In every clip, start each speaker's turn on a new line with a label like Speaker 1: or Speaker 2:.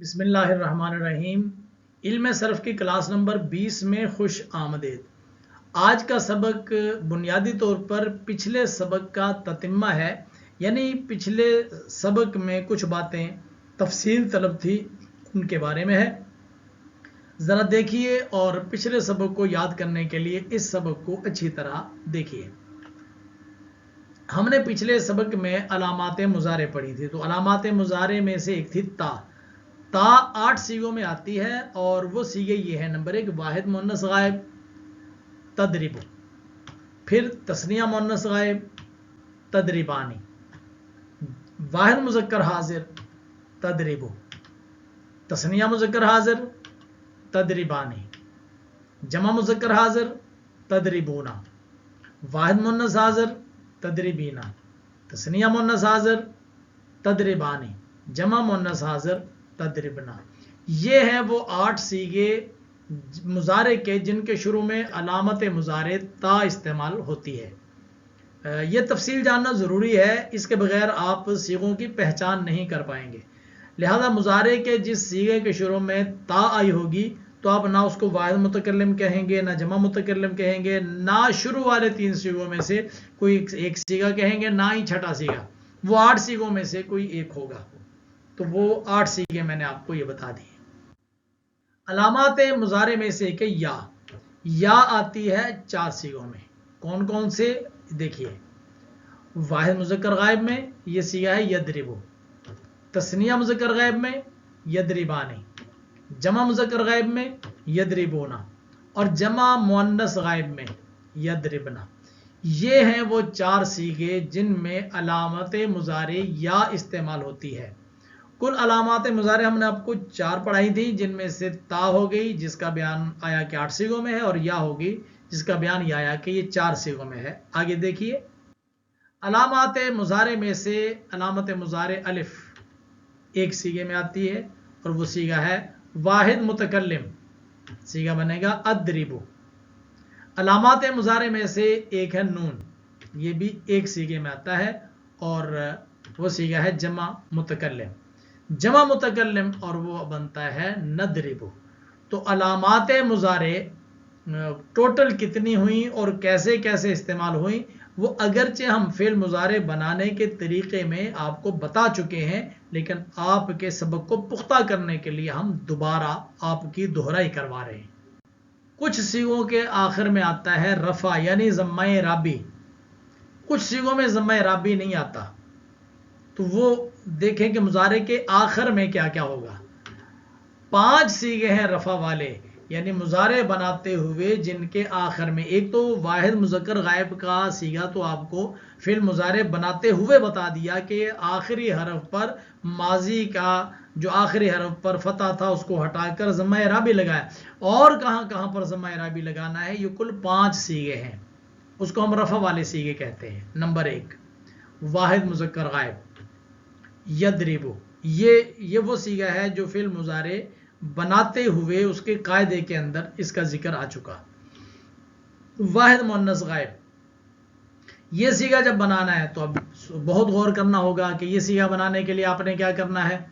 Speaker 1: बिस्मिल्लाहिर्रहमानिर्रहीम। इल्म सर्फ की क्लास नंबर 20 में खुश आमदेद। आज का सबक बुनियादी तौर पर पिछले सबक का ततिम्मा है, यानी पिछले सबक में कुछ बातें तफसील तलब थी उनके बारे में है। ज़रा देखिए और पिछले सबक को याद करने के लिए इस सबक को अच्छी तरह देखिए। हमने पिछले सबक में अलामात मुजारे पढ़ी थी, तो अलामात मुजारे में से एक थी ता। 8 सीगों में आती है और वो सीगे ये है। नंबर 1 वाहिद मुन्नस गायब तदरिबु, फिर तस्निया मुन्नस गायब तदरिबानी, वाहिद मुज़क्कर हाजिर तदरिबु, तस्निया मुज़क्कर हाजिर तदरिबानी, जमा मुज़क्कर हाजिर तदरिबूना, वाहिद मुन्नस हाजिर तदरिबीना, तस्निया मुन्नस हाजिर तदरिबानी, जमा मुन्नस हाजिर तदरिबना। ये हैं वो 8 सीगे मुजारे के जिनके शुरू में अलामत मुजारे ता इस्तेमाल होती है। ये तफसील जानना ज़रूरी है, इसके बगैर आप सीगों की पहचान नहीं कर पाएंगे। लिहाजा मुजारे के जिस सीगे के शुरू में ता आई होगी तो आप ना उसको वाहिद मुतकल्लिम कहेंगे, ना जमा मुतकल्लिम कहेंगे, ना शुरू वाले 3 सीगों में से कोई एक सीगा कहेंगे, ना ही छठा सीगा। वो 8 सीगों में से कोई एक होगा। तो वो 8 सीगे मैंने आपको ये बता दी। अलामात मुजारे में से एक या आती है 4 सीगों में। कौन कौन से देखिए। वाहिद मुज़क्कर गायब में ये सीगा है यदरिबु, तस्निया मुज़क्कर गायब में यदरिबानी, जमा मुज़क्कर गायब में यदरिबूना और जमा मुअन्नस गायब में यदरिबना। ये हैं वो 4 सीगे जिनमें अलामत मुजारे या इस्तेमाल होती है। कुल अलामात मुजारे हमने आपको 4 पढ़ाई थी, जिनमें से ता हो गई जिसका बयान आया कि 8 सीगों में है, और या होगी जिसका बयान यह आया कि ये 4 सीगों में है। आगे देखिए। अलामात मुजारे में से अलामत मुजारे अलिफ एक सीगे में आती है और वो सीगा है वाहिद मुतकल्लिम। सीगा बनेगा अदरिबु। अलामात मुजारे में से एक है नून, ये भी एक सीगे में आता है और वो सीगा है जमा मुतकल्लिम। जमा मुतकल्लिम और वो बनता है नदरिबु। तो अलामात मुजारे टोटल कितनी हुई और कैसे कैसे इस्तेमाल हुई वो अगरचे हम फेल मुजारे बनाने के तरीके में आपको बता चुके हैं, लेकिन आपके सबक को पुख्ता करने के लिए हम दोबारा आपकी दोहराई करवा रहे हैं। कुछ सीगों के आखिर में आता है रफा यानी ज़म्मा राबी, कुछ सीगों में ज़म्मा राबी नहीं आता। तो वो देखें कि मुजारे के आखिर में क्या क्या होगा। 5 सीगे हैं रफा वाले, यानी मुजारे बनाते हुए जिनके आखिर में, एक तो वाहिद मुज़क्कर गायब का सीगा तो आपको फिल मुजारे बनाते हुए बता दिया कि आखिरी हरफ पर माजी का जो आखिरी हरफ पर फतह था उसको हटाकर ज़म्मा राबी लगाया। और कहाँ कहाँ पर ज़म्मा राबी लगाना है, ये कुल 5 सीगे हैं, उसको हम रफा वाले सीगे कहते हैं। नंबर 1 वाहिद मुज़क्कर गायब यदरिबु, ये वो सीगा है जो फिल मुजारे बनाते हुए उसके कायदे के अंदर इसका जिक्र आ चुका। वाहिद मुअन्नस गायब, ये सीगा जब बनाना है तो अब बहुत गौर करना होगा कि ये सीगा बनाने के लिए आपने क्या करना है।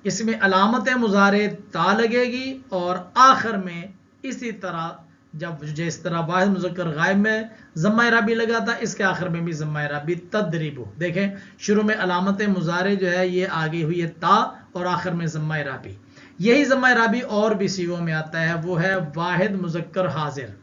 Speaker 1: इसमें अलामत मुजारे ता लगेगी और आखिर में इसी तरह जब जिस तरह वाहिद मुज़क्कर गायब में ज़म्मा राबी लगा था, इसके आखिर में भी ज़म्मा राबी तदरिबु। देखें शुरू में अलामत मुजारे जो है ये आगे हुई है ता और आखिर में ज़म्मा राबी। यही ज़म्मा राबी और भी सीगों में आता है, वो है वाहिद मुज़क्कर हाजिर।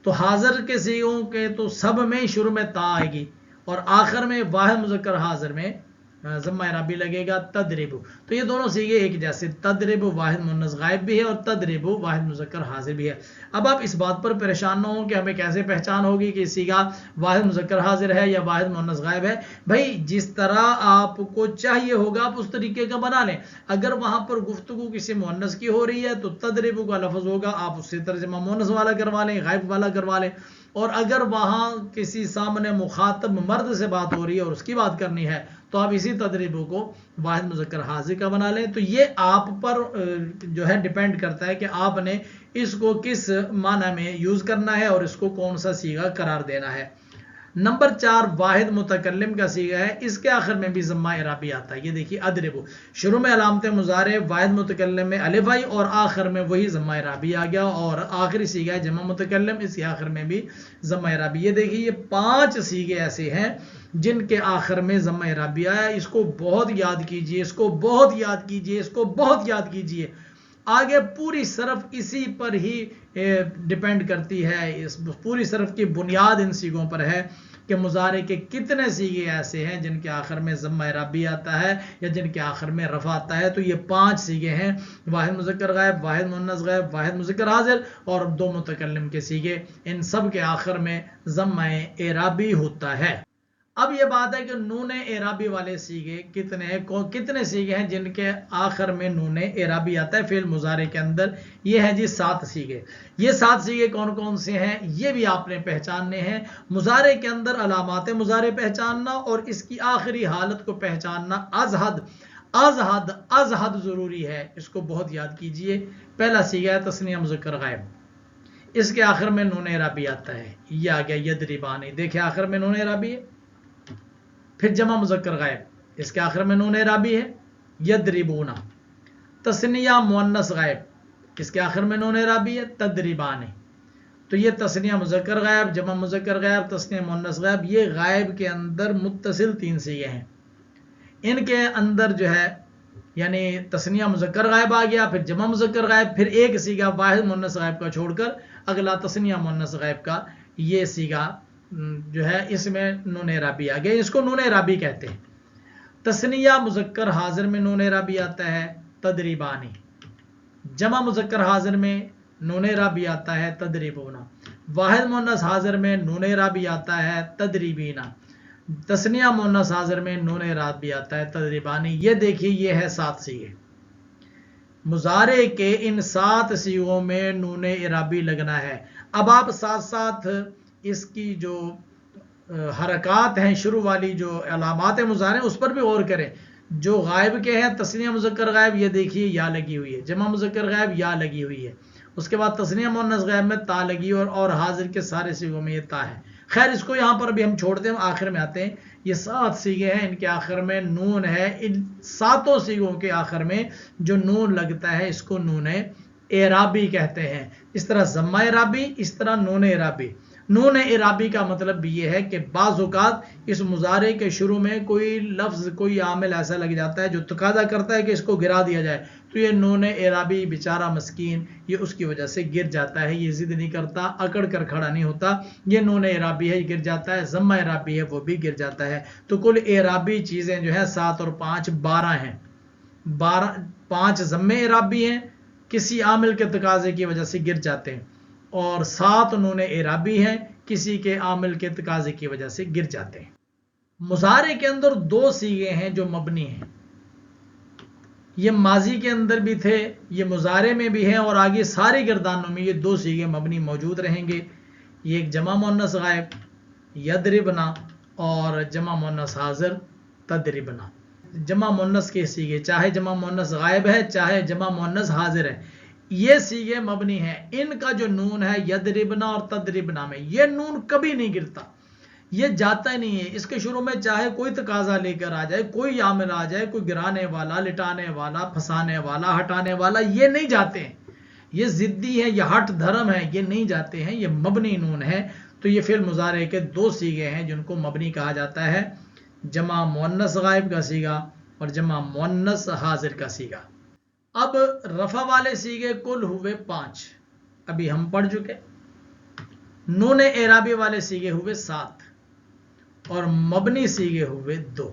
Speaker 1: तो हाजिर के सीगों के तो सब में शुरू में ता आएगी और आखिर में वाहिद मुज़क्कर हाजिर में ज़म्मा राबी लगेगा तदरिबु। तो ये दोनों सीगे एक जैसे, तदरिबु वाहिद मुअन्नस गायब भी है और तदरिबु वाहिद मुज़क्कर हाजिर भी है। अब आप इस बात पर परेशान ना हो कि हमें कैसे पहचान होगी कि सीगा वाहिद मुज़क्कर हाजिर है या वाहिद मुअन्नस गायब है। भाई जिस तरह आपको चाहिए होगा आप उस तरीके का बना लें। अगर वहां पर गुफ्तगू किसी मुअन्नस की हो रही है तो तदरिबु का लफ्ज़ होगा, आप उससे तर्जमा मुअन्नस वाला करवा लें, गायब वाला करवा लें। और अगर वहां किसी सामने मुखातब मर्द से बात हो रही है और उसकी बात करनी है तो आप इसी तदरीबों को वाहिद मुज़क्कर हाजिर का बना लें। तो ये आप पर जो है डिपेंड करता है कि आपने इसको किस माना में यूज़ करना है और इसको कौन सा सीगा करार देना है। नंबर 4 वाहिद मुतकल्लिम का सीगा है, इसके आखिर में भी ज़म्मा इराबी आता है। ये देखिए अदरिबु, शुरू में अलामत मुजारे, वाहिद मुतकल्लिम में अलिफ आई और आखिर में वही ज़म्मा इराबी आ गया, और आखिरी सीगा है जमा मुतकल्लिम, इसके आखिर में भी ज़म्मा इराबी। ये देखिए ये 5 सीगे ऐसे हैं जिनके आखिर में ज़म्मा इराबी आया। इसको बहुत याद कीजिए, इसको बहुत याद कीजिए, इसको बहुत याद कीजिए। आगे पूरी सरफ इसी पर ही डिपेंड करती है, इस पूरी सरफ की बुनियाद इन सीगों पर है कि मुजारे के कितने सीगे ऐसे हैं जिनके आखिर में ज़म्मा इराबी आता है या जिनके आखिर में रफ़ा आता है। तो ये 5 सीगे हैं, वाहिद मुज़क्कर गायब, वाहिद मुन्नस गायब, वाहिद मुज़क्कर हाज़िर और 2 मुतकल्लिम के सीगे। इन सब के आखिर में ज़म्मा इराबी होता है। अब ये बात है कि नून एराबी वाले सीगे कितने सीगे हैं जिनके आखिर में नून एराबी आता है फेल मुजारे के अंदर। ये है जी 7 सीगे। ये 7 सीगे कौन कौन से हैं ये भी आपने पहचानने हैं। मुजारे के अंदर अलामात मुजारे पहचानना और इसकी आखिरी हालत को पहचानना अज़हद अज़हद अज़हद ज़रूरी है, इसको बहुत याद कीजिए। पहला सीगा है तस्निया मुज़क्कर गायब, इसके आखिर में नून एराबी आता है, ये आ गया यदरिबानी। देखिए आखिर में नून एराबी है। फिर जमा मुज़क्कर गायब, इसके आखिर में नून एराबी है, यदरिबूना। तस्निया मुअन्नस गायब, इसके आखिर में नून एराबी है, तदरिबानी। तो ये तस्निया मुज़क्कर गायब, जमा मुज़क्कर गायब, तस्निया मुअन्नस गायब, ये गायब के अंदर मुत्तसिल 3 सीगे हैं। इनके अंदर जो है यानी तस्निया मुज़क्कर गायब आ गया, फिर जमा मुज़क्कर गायब, फिर एक सीगा वाहिद मुअन्नस गायब का छोड़कर अगला तस्निया मुअन्नस गायब का, ये सीगा जो है इसमें नून एराबी आ गया, इसको नून एराबी कहते हैं। तस्निया मुज़क्कर हाजिर में नून एराबी आता है, तदरीबानी। जमा मुज़क्कर हाजिर में नून एराबी आता है, तदरीबूना। वाहिद मुअन्नस हाजिर में नून एराबी आता है, तदरीबीना। तस्निया मुअन्नस हाजिर में नून एराबी आता है, तदरीबानी। ये देखिए ये है 7 सीगे। मुजारे के इन 7 सीगों में नून एराबी लगना है। अब आप साथ साथ इसकी जो हरकत हैं शुरू वाली जो अलामात मुजारे उस पर भी गौर करें। जो गायब के हैं तस्निया मुज़क्कर गायब, ये देखिए या लगी हुई है, जमा मुज़क्कर गायब या लगी हुई है, उसके बाद तस्निया मुअन्नस गायब में ता लगी और हाजिर के सारे सीगों में ये ता है। खैर इसको यहाँ पर भी हम छोड़ते हैं, आखिर में आते हैं। ये 7 सीगे हैं, इनके आखिर में नून है। इन 7 सीगों के आखिर में जो नून लगता है इसको नून एराबी कहते हैं। इस तरह ज़म्मा एराबी, इस तरह नून एराबी। नून एराबी का मतलब ये है कि बाज़ औक़ात इस मुजारे के शुरू में कोई लफ्ज़ कोई आमिल ऐसा लग जाता है जो तकाज़ा करता है कि इसको गिरा दिया जाए, तो ये नून एराबी बेचारा मस्कीन ये उसकी वजह से गिर जाता है। ये ज़िद नहीं करता, अकड़ कर खड़ा नहीं होता, ये नून एराबी है, गिर जाता है। ज़म्मा एराबी है, वो भी गिर जाता है। तो कुल एराबी चीज़ें जो है 7 और 5 12 हैं। 5 ज़म्मे एराबी हैं, किसी आमिल के तकाज़े की वजह से गिर जाते हैं, और 7 नून एराबी हैं, किसी के आमिल के तकाज़े की वजह से गिर जाते हैं। मुजारे के अंदर 2 सीगे हैं जो मबनी हैं। ये माजी के अंदर भी थे, ये मुजारे में भी हैं, और आगे सारी गर्दानों में ये 2 सीगे मबनी मौजूद रहेंगे। ये एक जमा मुअन्नस गायब यदरिबना और जमा मुअन्नस हाजिर तदरिबना। जमा मुअन्नस के सीगे चाहे जमा मुअन्नस गायब है चाहे जमा मुअन्नस हाजिर है, ये सीगे मबनी है। इनका जो नून है यदरिबना और तदरिबना में, ये नून कभी नहीं गिरता, ये जाता ही नहीं है। इसके शुरू में चाहे कोई तकाजा लेकर आ जाए, कोई आमिल आ जाए, कोई गिराने वाला, लिटाने वाला, फंसाने वाला, हटाने वाला, ये नहीं जाते हैं। ये जिद्दी है, ये हट धर्म है, ये नहीं जाते हैं, ये मबनी नून है। तो ये फिल मुजारे के 2 सीगे हैं जिनको मबनी कहा जाता है, जमा मुअन्नस गायब का सीगा और जमा मुअन्नस हाजिर का सीगा। अब रफा वाले सीगे कुल हुए 5, अभी हम पढ़ चुके। नून एराबी वाले सीगे हुए 7 और मबनी सीगे हुए 2।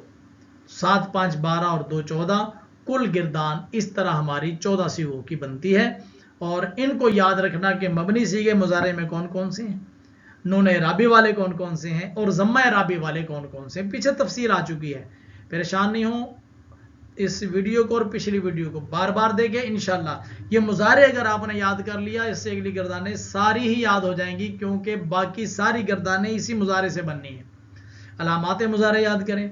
Speaker 1: 7 5 12 और 2 14, कुल गिरदान इस तरह हमारी 14 सीगों की बनती है। और इनको याद रखना कि मबनी सीगे मुजारे में कौन कौन से हैं, नून एराबी वाले कौन कौन से हैं और ज़म्मा एराबी वाले कौन कौन से हैं। पीछे तफसीर आ चुकी है, परेशान नहीं हो। इस वीडियो को और पिछली वीडियो को बार बार देखें, इंशाल्लाह ये मुजारे अगर आपने याद कर लिया, इससे अगली गर्दानें सारी ही याद हो जाएंगी, क्योंकि बाकी सारी गर्दानें इसी मुजारे से बननी है। अलामात मुजारे याद करें,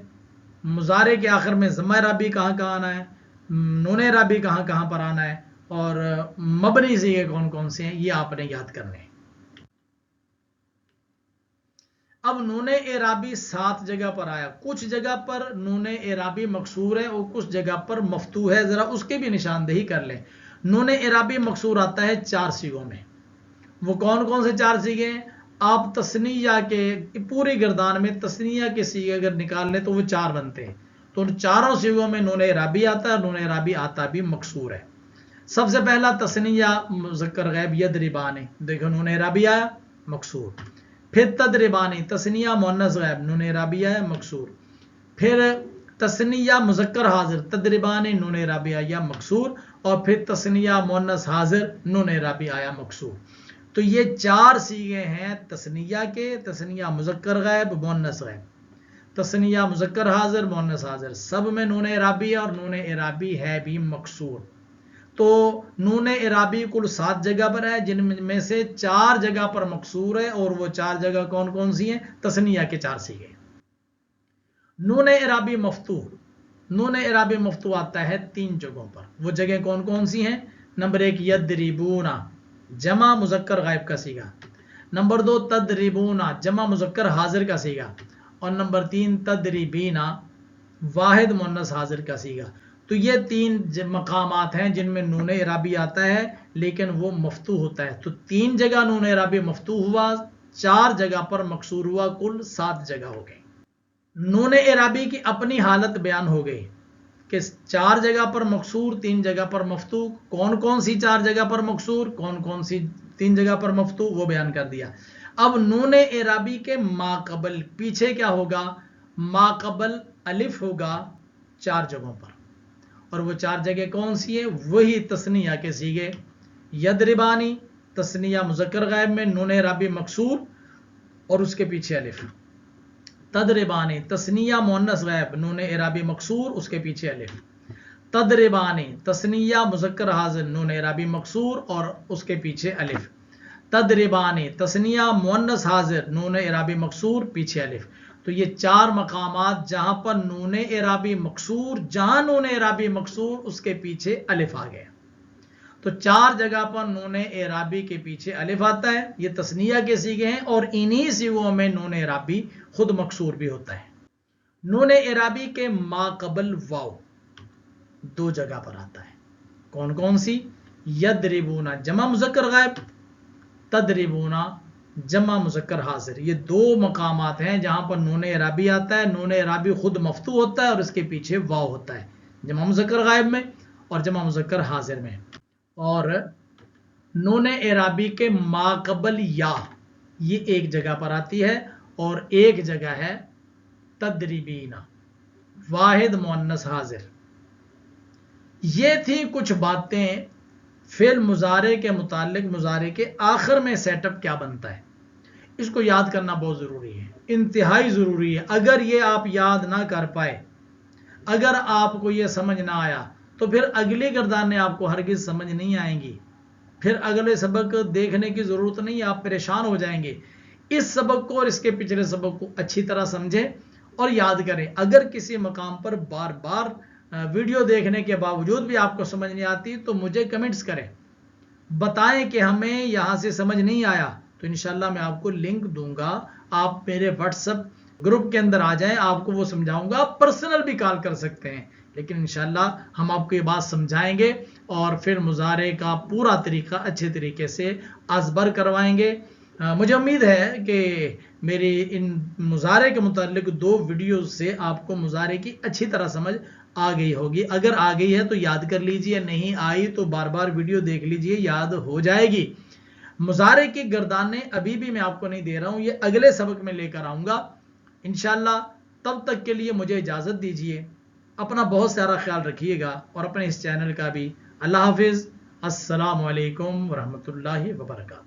Speaker 1: मुजारे के आखिर में ज़म्मा एराबी कहाँ कहाँ आना है, नून एराबी कहाँ कहाँ पर आना है, और मबनी सीगे कौन कौन से हैं, ये आपने याद करने हैं। अब नूने एराबी 7 जगह पर आया, कुछ जगह पर नूने एराबी मकसूर है और कुछ जगह पर मफ्तू है, जरा उसके भी निशानदेही कर लें। नूने एराबी मकसूर आता है 4 सीगों में। वो कौन कौन से 4 सीगे हैं? आप तस्निया के पूरी गर्दान में तस्निया के सीगे अगर निकाल लें तो वो 4 बनते हैं। तो उन चारों सीगों में नूने एराबी आता है, नूने एराबी आता भी मकसूर है। सबसे पहला तस्निया मुज़क्कर गैब यदरिबानी, देखो नूने एराबी आया मकसूर। फिर तदरिबानी तस्निया मुअन्नस गैब, नूने एराबी आया मकसूर। फिर तस्निया मुज़क्कर हाजिर तदरिबानी, नूने एराबी आया मकसूर। और फिर तस्निया मुअन्नस हाजिर, नूने एराबी आया मकसूर। तो ये 4 सीगे हैं तस्निया के, तस्निया मुज़क्कर गैब मुअन्नस गैब, तस्निया मुज़क्कर हाजिर मुअन्नस हाजिर, सब में नूने एराबी है और नूने एराबी है भी मकसूर। तो नूने एराबी कुल 7 जगह पर है, जिनमें से 4 जगह पर मकसूर है। और वो 4 जगह कौन कौन सी हैं? तस्निया के 4 सीगे। नूने एराबी मफ्तू, नूने एराबी मफ्तू आता है 3 जगहों पर। वो जगह कौन कौन सी हैं? नंबर 1 यदरिबूना जमा मुज़क्कर गायब का सीगा। नंबर 2 तदरिबूना जमा मुज़क्कर हाजिर का सीगा। और नंबर 3 तदरिबीना वाहिद मुअन्नस हाजिर का सीगा। तो ये 3 मकामात हैं जिनमें नूने एराबी आता है लेकिन वो मफ्तू होता है। तो 3 जगह नूने एराबी मफ्तू हुआ, 4 जगह पर मकसूर हुआ, कुल 7 जगह हो गई। नूने एराबी की अपनी हालत बयान हो गई कि 4 जगह पर मकसूर, 3 जगह पर मफ्तू। कौन कौन सी 4 जगह पर मकसूर, कौन कौन सी 3 जगह पर मफ्तू, वो बयान कर दिया। अब नूने एराबी के माकबल पीछे क्या होगा? माकबल अलिफ होगा 4 जगहों पर। और वो 4 जगह कौन सी है? वही तस्निया के सीगे। यदरिबानी तस्निया मुज़क्कर गैब में नूने एराबी मकसूर और उसके पीछे अलिफ। तदरिबानी तस्निया मुअन्नस गैब नूने एराबी मकसूर, उसके पीछे अलिफ। तदरिबानी तस्निया मुज़क्कर हाजिर नूने एराबी मकसूर और उसके पीछे अलिफ। तदरिबानी तस्निया मुअन्नस हाजिर नूने एराबी मकसूर, पीछे अलिफ। तो ये 4 मकामात जहां पर नूने एराबी मकसूर, जहां नूने एराबी मकसूर उसके पीछे अलिफ आ गया। तो 4 जगह पर नूने एराबी के पीछे अलिफ आता है। ये तस्निया के सीगे हैं और इन्हीं सीगों में नूने एराबी खुद मकसूर भी होता है। नूने एराबी के माकबल वाव 2 जगह पर आता है। कौन कौन सी? यदरिबूना जमा मुज़क्कर गैब, तदरिबूना जमा मुज़क्कर हाजिर। ये 2 मकामात हैं जहां पर नूने एराबी आता है। नूने एराबी खुद मफ्तू होता है और इसके पीछे वाव होता है, जमा मुज़क्कर गैब में और जमा मुज़क्कर हाजिर में। और नूने एराबी के माकबल या ये 1 जगह पर आती है और 1 जगह है तदरिबीना वाहिद मुअन्नस हाजिर। ये थी कुछ बातें फेल मुजारे के मुतालिक। मुजारे के आखिर में सेटअप क्या बनता है, इसको याद करना बहुत ज़रूरी है, इंतहाई ज़रूरी है। अगर ये आप याद ना कर पाए, अगर आपको ये समझ ना आया, तो फिर अगली गर्दानें आपको हरगिज़ समझ नहीं आएंगी। फिर अगले सबक देखने की ज़रूरत नहीं, आप परेशान हो जाएंगे। इस सबक को और इसके पिछले सबक को अच्छी तरह समझें और याद करें। अगर किसी मकाम पर बार बार वीडियो देखने के बावजूद भी आपको समझ नहीं आती तो मुझे कमेंट्स करें, बताएं कि हमें यहाँ से समझ नहीं आया। तो इंशाल्लाह मैं आपको लिंक दूंगा, आप मेरे व्हाट्सएप ग्रुप के अंदर आ जाएं, आपको वो समझाऊंगा। आप पर्सनल भी कॉल कर सकते हैं, लेकिन इंशाल्लाह हम आपको ये बात समझाएंगे और फिर मुजारे का पूरा तरीका अच्छे तरीके से अज़बर करवाएंगे। मुझे उम्मीद है कि मेरी इन मुजारे के मुतालिक 2 वीडियो से आपको मुजारे की अच्छी तरह समझ आ गई होगी। अगर आ गई है तो याद कर लीजिए, नहीं आई तो बार बार वीडियो देख लीजिए, याद हो जाएगी। मुजारे की गर्दानें अभी भी मैं आपको नहीं दे रहा हूं, ये अगले सबक में लेकर आऊंगा इंशाल्लाह। तब तक के लिए मुझे इजाज़त दीजिए। अपना बहुत सारा ख्याल रखिएगा और अपने इस चैनल का भी। अल्लाह हाफिज़। अस्सलामु अलैकुम वरहमतुल्लाहि वबरकातुहू।